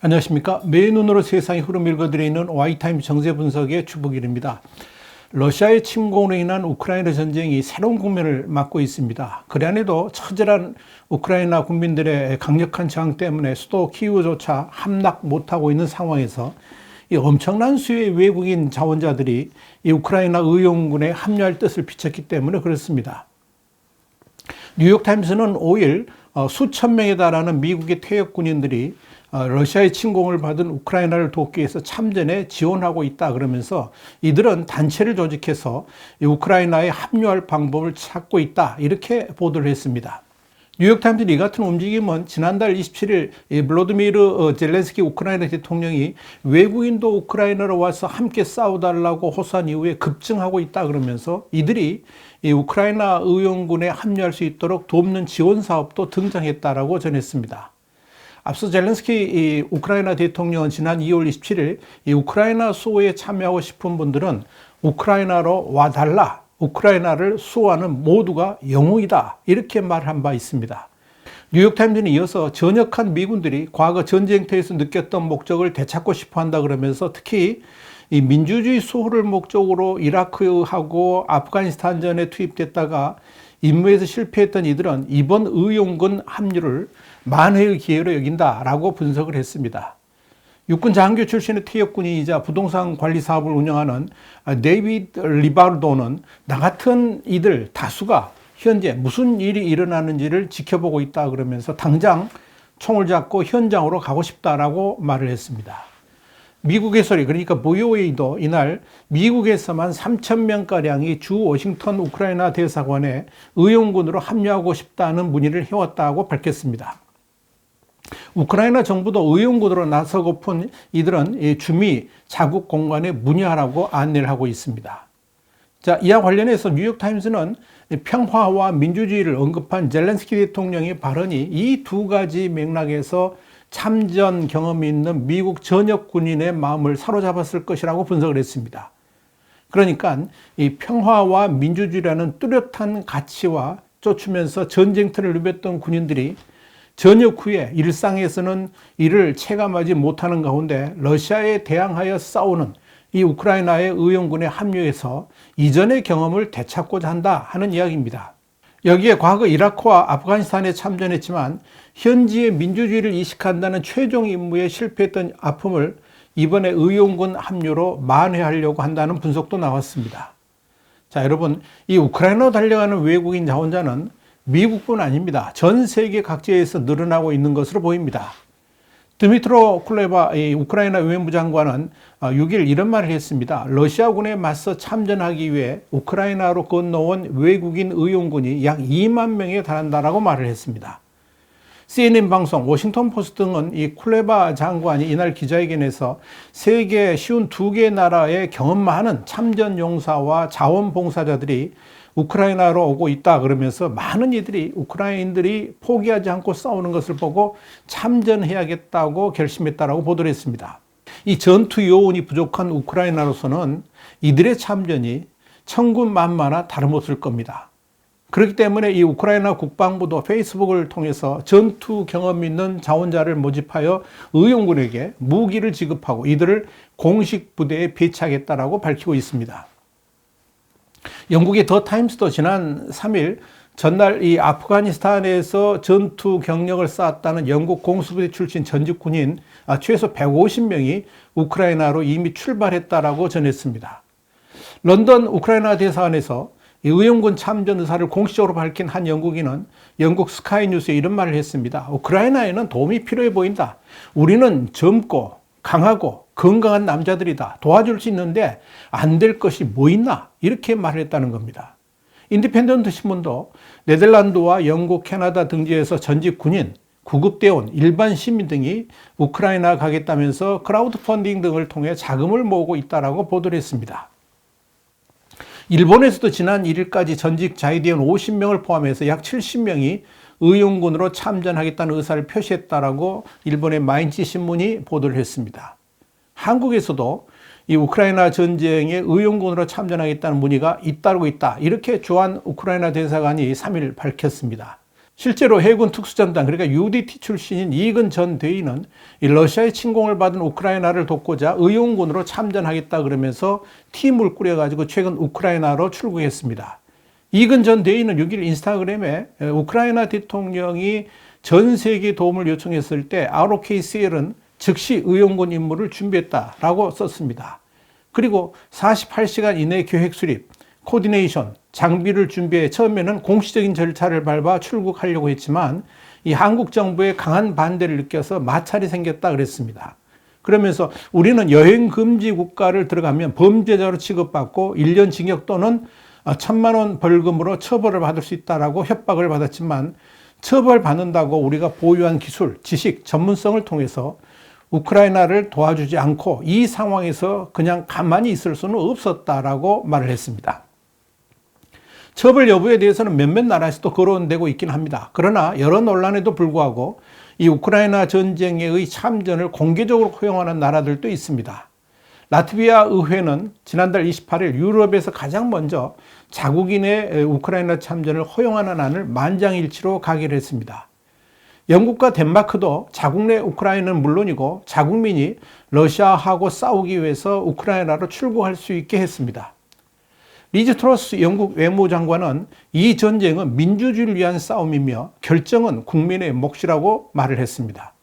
안녕하십니까. 매의 눈으로 세상의 흐름 읽어드리는 와이타임 정세 분석의 주복일입니다. 러시아의 침공으로 인한 우크라이나 전쟁이 새로운 국면을 맞고 있습니다. 그 안에도 처절한 우크라이나 국민들의 강력한 저항 때문에 수도 키이우조차 함락 못하고 있는 상황에서 이 엄청난 수의 외국인 자원자들이 이 우크라이나 의용군에 합류할 뜻을 비쳤기 때문에 그렇습니다. 뉴욕타임스는 5일 수천 명에 달하는 미국의 퇴역 군인들이 러시아의 침공을 받은 우크라이나를 돕기 위해서 참전에 지원하고 있다 그러면서 이들은 단체를 조직해서 우크라이나에 합류할 방법을 찾고 있다 이렇게 보도를 했습니다. 뉴욕타임스 이 같은 움직임은 지난달 27일 블로드미르 젤렌스키 우크라이나 대통령이 외국인도 우크라이나로 와서 함께 싸워달라고 호소한 이후에 급증하고 있다 그러면서 이들이 우크라이나 의용군에 합류할 수 있도록 돕는 지원 사업도 등장했다라고 전했습니다. 앞서 젤렌스키 우크라이나 대통령은 지난 2월 27일 우크라이나 수호에 참여하고 싶은 분들은 우크라이나로 와달라, 우크라이나를 수호하는 모두가 영웅이다 이렇게 말한 바 있습니다. 뉴욕타임즈는 이어서 전역한 미군들이 과거 전쟁터에서 느꼈던 목적을 되찾고 싶어 한다 그러면서 특히 이 민주주의 수호를 목적으로 이라크하고 아프가니스탄전에 투입됐다가 임무에서 실패했던 이들은 이번 의용군 합류를 만회의 기회로 여긴다라고 분석을 했습니다. 육군 장교 출신의 퇴역군인이자 부동산 관리 사업을 운영하는 데이비드 리바르도는 나 같은 이들 다수가 현재 무슨 일이 일어나는지를 지켜보고 있다 그러면서 당장 총을 잡고 현장으로 가고 싶다라고 말을 했습니다. 미국의 소리 그러니까 VOA도 이날 미국에서만 3,000명가량이 주 워싱턴 우크라이나 대사관에 의용군으로 합류하고 싶다는 문의를 해왔다고 밝혔습니다. 우크라이나 정부도 의용군으로 나서고픈 이들은 주미 자국 공간에 문의하라고 안내를 하고 있습니다. 자, 이와 관련해서 뉴욕타임스는 평화와 민주주의를 언급한 젤렌스키 대통령의 발언이 이 두 가지 맥락에서 참전 경험이 있는 미국 전역 군인의 마음을 사로잡았을 것이라고 분석을 했습니다. 그러니까 이 평화와 민주주의라는 뚜렷한 가치와 쫓으면서 전쟁터를 누볐던 군인들이 전역 후에 일상에서는 이를 체감하지 못하는 가운데 러시아에 대항하여 싸우는 이 우크라이나의 의용군에 합류해서 이전의 경험을 되찾고자 한다 하는 이야기입니다. 여기에 과거 이라크와 아프가니스탄에 참전했지만 현지의 민주주의를 이식한다는 최종 임무에 실패했던 아픔을 이번에 의용군 합류로 만회하려고 한다는 분석도 나왔습니다. 자, 여러분, 이 우크라이나로 달려가는 외국인 자원자는 미국뿐 아닙니다. 전 세계 각지에서 늘어나고 있는 것으로 보입니다. 드미트로 쿨레바 우크라이나 외무부 장관은 6일 이런 말을 했습니다. 러시아군에 맞서 참전하기 위해 우크라이나로 건너온 외국인 의용군이 약 2만 명에 달한다라고 말을 했습니다. CNN 방송, 워싱턴 포스트 등은 이 쿨레바 장관이 이날 기자회견에서 세계 52개 나라의 경험 많은 참전 용사와 자원봉사자들이 우크라이나로 오고 있다 그러면서 많은 이들이 우크라이나인들이 포기하지 않고 싸우는 것을 보고 참전해야겠다고 결심했다라고 보도를 했습니다. 이 전투 요원이 부족한 우크라이나로서는 이들의 참전이 천군만마나 다름없을 겁니다. 그렇기 때문에 이 우크라이나 국방부도 페이스북을 통해서 전투 경험 있는 자원자를 모집하여 의용군에게 무기를 지급하고 이들을 공식 부대에 배치하겠다라고 밝히고 있습니다. 영국의 더 타임스도 지난 3일 전날 이 아프가니스탄에서 전투 경력을 쌓았다는 영국 공수부대 출신 전직 군인 최소 150명이 우크라이나로 이미 출발했다라고 전했습니다. 런던 우크라이나 대사관에서 의용군 참전 의사를 공식적으로 밝힌 한 영국인은 영국 스카이뉴스에 이런 말을 했습니다. 우크라이나에는 도움이 필요해 보인다. 우리는 젊고 강하고 건강한 남자들이다. 도와줄 수 있는데 안 될 것이 뭐 있나? 이렇게 말을 했다는 겁니다. 인디펜던트 신문도 네덜란드와 영국, 캐나다 등지에서 전직 군인, 구급대원, 일반 시민 등이 우크라이나 가겠다면서 크라우드 펀딩 등을 통해 자금을 모으고 있다라고 보도를 했습니다. 일본에서도 지난 1일까지 전직 자위대원 50명을 포함해서 약 70명이 의용군으로 참전하겠다는 의사를 표시했다라고 일본의 마인치 신문이 보도를 했습니다. 한국에서도 이 우크라이나 전쟁에 의용군으로 참전하겠다는 문의가 잇따르고 있다. 이렇게 조한 우크라이나 대사관이 3일 밝혔습니다. 실제로 해군 특수전단, 그러니까 UDT 출신인 이근 전 대위는 이 러시아의 침공을 받은 우크라이나를 돕고자 의용군으로 참전하겠다 그러면서 팀을 꾸려가지고 최근 우크라이나로 출국했습니다. 이근 전 대위는 6일 인스타그램에 우크라이나 대통령이 전 세계 도움을 요청했을 때 ROKCL은 즉시 의용군 임무를 준비했다라고 썼습니다. 그리고 48시간 이내 계획 수립, 코디네이션, 장비를 준비해 처음에는 공식적인 절차를 밟아 출국하려고 했지만 이 한국 정부의 강한 반대를 느껴서 마찰이 생겼다 그랬습니다. 그러면서 우리는 여행 금지 국가를 들어가면 범죄자로 취급받고 1년 징역 또는 1,000만 원 벌금으로 처벌을 받을 수 있다라고 협박을 받았지만 처벌받는다고 우리가 보유한 기술, 지식, 전문성을 통해서 우크라이나를 도와주지 않고 이 상황에서 그냥 가만히 있을 수는 없었다라고 말을 했습니다. 처벌 여부에 대해서는 몇몇 나라에서도 거론되고 있긴 합니다. 그러나 여러 논란에도 불구하고 이 우크라이나 전쟁의 참전을 공개적으로 허용하는 나라들도 있습니다. 라트비아 의회는 지난달 28일 유럽에서 가장 먼저 자국인의 우크라이나 참전을 허용하는 안을 만장일치로 가결했습니다. 영국과 덴마크도 자국 내 우크라이나는 물론이고 자국민이 러시아하고 싸우기 위해서 우크라이나로 출국할 수 있게 했습니다. 리즈 트러스 영국 외무장관은 이 전쟁은 민주주의를 위한 싸움이며 결정은 국민의 몫이라고 말을 했습니다.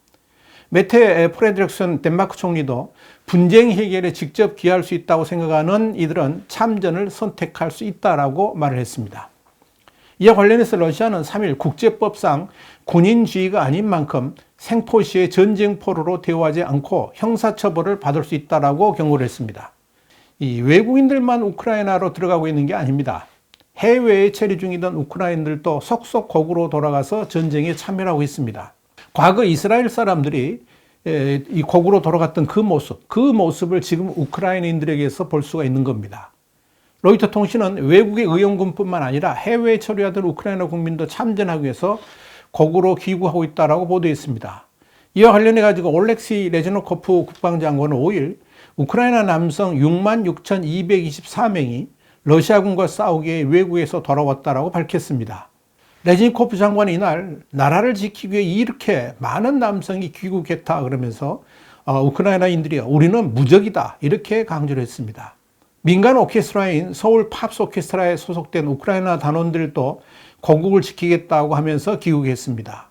메테 프레드릭슨 덴마크 총리도 분쟁 해결에 직접 기여할 수 있다고 생각하는 이들은 참전을 선택할 수 있다라고 말을 했습니다. 이와 관련해서 러시아는 3일 국제법상 군인주의가 아닌 만큼 생포시의 전쟁포로로 대우하지 않고 형사처벌을 받을 수 있다라고 경고를 했습니다. 이 외국인들만 우크라이나로 들어가고 있는 게 아닙니다. 해외에 체류 중이던 우크라이나들도 속속 거국으로 돌아가서 전쟁에 참여하고 있습니다. 과거 이스라엘 사람들이 이 거국으로 돌아갔던 그 모습을 지금 우크라이나인들에게서 볼 수가 있는 겁니다. 로이터 통신은 외국의 의용군뿐만 아니라 해외에 체류하던 우크라이나 국민도 참전하기 위해서 거국으로 귀국하고 있다고 보도했습니다. 이와 관련해 가지고 올렉시 레즈노코프 국방장관은 5일 우크라이나 남성 66,224명이 러시아군과 싸우기 위해 외국에서 돌아왔다고 밝혔습니다. 레즈니코프 장관은 이날 나라를 지키기 위해 이렇게 많은 남성이 귀국했다 그러면서 우크라이나인들이 우리는 무적이다 이렇게 강조를 했습니다. 민간 오케스트라인 서울 팝스 오케스트라에 소속된 우크라이나 단원들도 거국을 지키겠다고 하면서 귀국했습니다.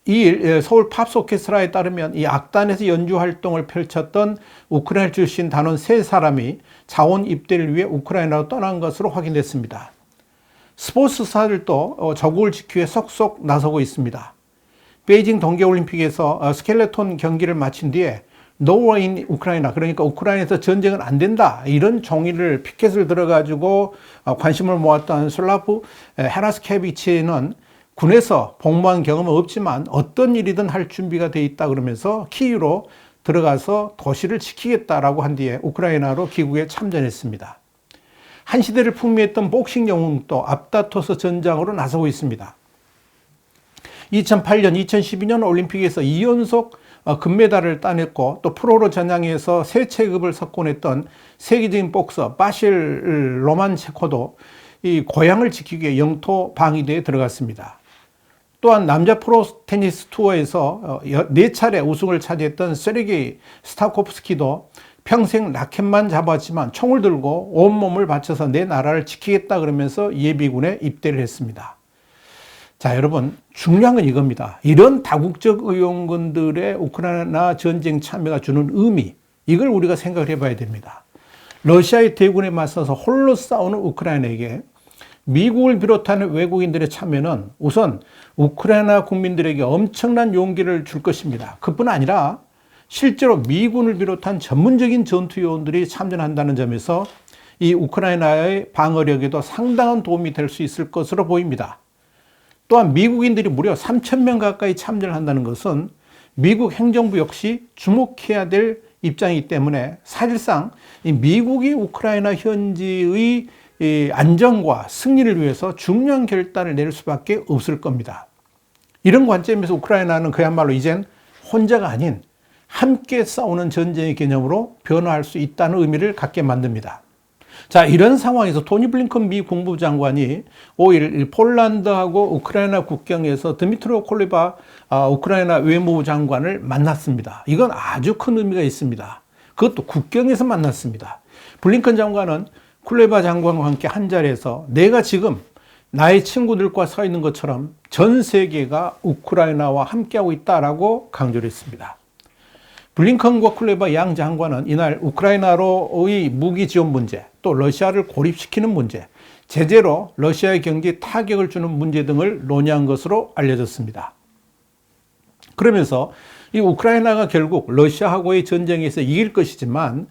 이 서울 팝스 오케스트라에 따르면 이 악단에서 연주 활동을 펼쳤던 우크라이나 출신 단원 3사람이 자원 입대를 위해 우크라이나로 떠난 것으로 확인됐습니다. 스포츠 스타들도 저국을 지키기 위해 속속 나서고 있습니다. 베이징 동계올림픽에서 스켈레톤 경기를 마친 뒤에 No war in 우크라이나, 그러니까 우크라이나에서 전쟁은 안 된다 이런 종이를 피켓을 들어가지고 관심을 모았던 슬라프 헤라스케비치는 군에서 복무한 경험은 없지만 어떤 일이든 할 준비가 돼 있다 그러면서 키이우로 들어가서 도시를 지키겠다라고 한 뒤에 우크라이나로 귀국에 참전했습니다. 한 시대를 풍미했던 복싱 영웅도 앞다퉈서 전장으로 나서고 있습니다. 2008년, 2012년 올림픽에서 2연속 금메달을 따냈고 또 프로로 전향해서 세 체급을 석권했던 세계적인 복서 바실 로만체코도 이 고향을 지키기 위해 영토 방위대에 들어갔습니다. 또한 남자 프로 테니스 투어에서 4차례 우승을 차지했던 세르게이 스타코프스키도 평생 라켓만 잡았지만 총을 들고 온몸을 바쳐서 내 나라를 지키겠다 그러면서 예비군에 입대를 했습니다. 자, 여러분, 중요한 건 이겁니다. 이런 다국적 의용군들의 우크라이나 전쟁 참여가 주는 의미, 이걸 우리가 생각을 해봐야 됩니다. 러시아의 대군에 맞서서 홀로 싸우는 우크라이나에게 미국을 비롯하는 외국인들의 참여는 우선 우크라이나 국민들에게 엄청난 용기를 줄 것입니다. 그뿐 아니라 실제로 미군을 비롯한 전문적인 전투요원들이 참전한다는 점에서 이 우크라이나의 방어력에도 상당한 도움이 될 수 있을 것으로 보입니다. 또한 미국인들이 무려 3,000명 가까이 참전을 한다는 것은 미국 행정부 역시 주목해야 될 입장이기 때문에 사실상 미국이 우크라이나 현지의 안정과 승리를 위해서 중요한 결단을 내릴 수밖에 없을 겁니다. 이런 관점에서 우크라이나는 그야말로 이젠 혼자가 아닌 함께 싸우는 전쟁의 개념으로 변화할 수 있다는 의미를 갖게 만듭니다. 자, 이런 상황에서 토니 블링컨 미 국무부 장관이 5일 폴란드하고 우크라이나 국경에서 드미트로 콜레바 우크라이나 외무부 장관을 만났습니다. 이건 아주 큰 의미가 있습니다. 그것도 국경에서 만났습니다. 블링컨 장관은 쿨레바 장관과 함께 한 자리에서 내가 지금 나의 친구들과 서 있는 것처럼 전 세계가 우크라이나와 함께하고 있다라고 강조를 했습니다. 블링컨과 쿨레바 양 장관은 이날 우크라이나로의 무기 지원 문제, 또 러시아를 고립시키는 문제, 제재로 러시아의 경제에 타격을 주는 문제 등을 논의한 것으로 알려졌습니다. 그러면서 이 우크라이나가 결국 러시아하고의 전쟁에서 이길 것이지만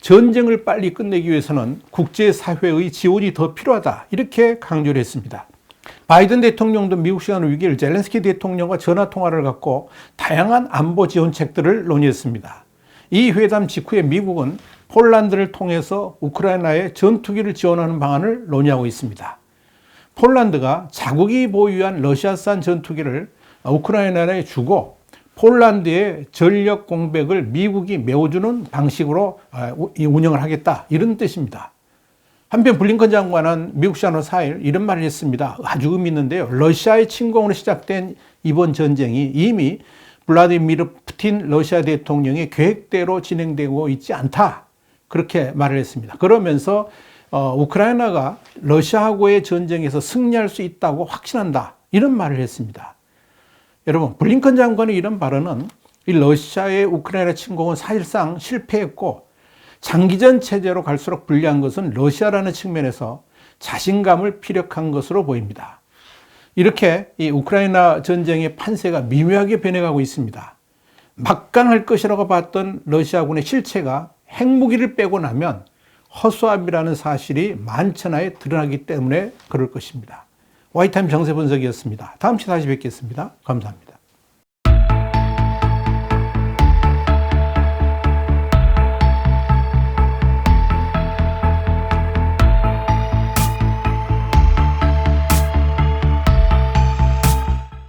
전쟁을 빨리 끝내기 위해서는 국제사회의 지원이 더 필요하다, 이렇게 강조를 했습니다. 바이든 대통령도 미국 시간 6일 젤렌스키 대통령과 전화통화를 갖고 다양한 안보 지원책들을 논의했습니다. 이 회담 직후에 미국은 폴란드를 통해서 우크라이나에 전투기를 지원하는 방안을 논의하고 있습니다. 폴란드가 자국이 보유한 러시아산 전투기를 우크라이나에 주고 폴란드의 전력 공백을 미국이 메워주는 방식으로 운영을 하겠다, 이런 뜻입니다. 한편 블링컨 장관은 미국 시간으로 4일 이런 말을 했습니다. 아주 의미 있는데요. 러시아의 침공으로 시작된 이번 전쟁이 이미 블라디미르 푸틴 러시아 대통령의 계획대로 진행되고 있지 않다, 그렇게 말을 했습니다. 그러면서 우크라이나가 러시아하고의 전쟁에서 승리할 수 있다고 확신한다, 이런 말을 했습니다. 여러분, 블링컨 장관의 이런 발언은 이 러시아의 우크라이나 침공은 사실상 실패했고 장기전 체제로 갈수록 불리한 것은 러시아라는 측면에서 자신감을 피력한 것으로 보입니다. 이렇게 이 우크라이나 전쟁의 판세가 미묘하게 변해가고 있습니다. 막강할 것이라고 봤던 러시아군의 실체가 핵무기를 빼고 나면 허수아비라는 사실이 만천하에 드러나기 때문에 그럴 것입니다. 와이타임 정세 분석이었습니다. 다음 시간에 다시 뵙겠습니다. 감사합니다.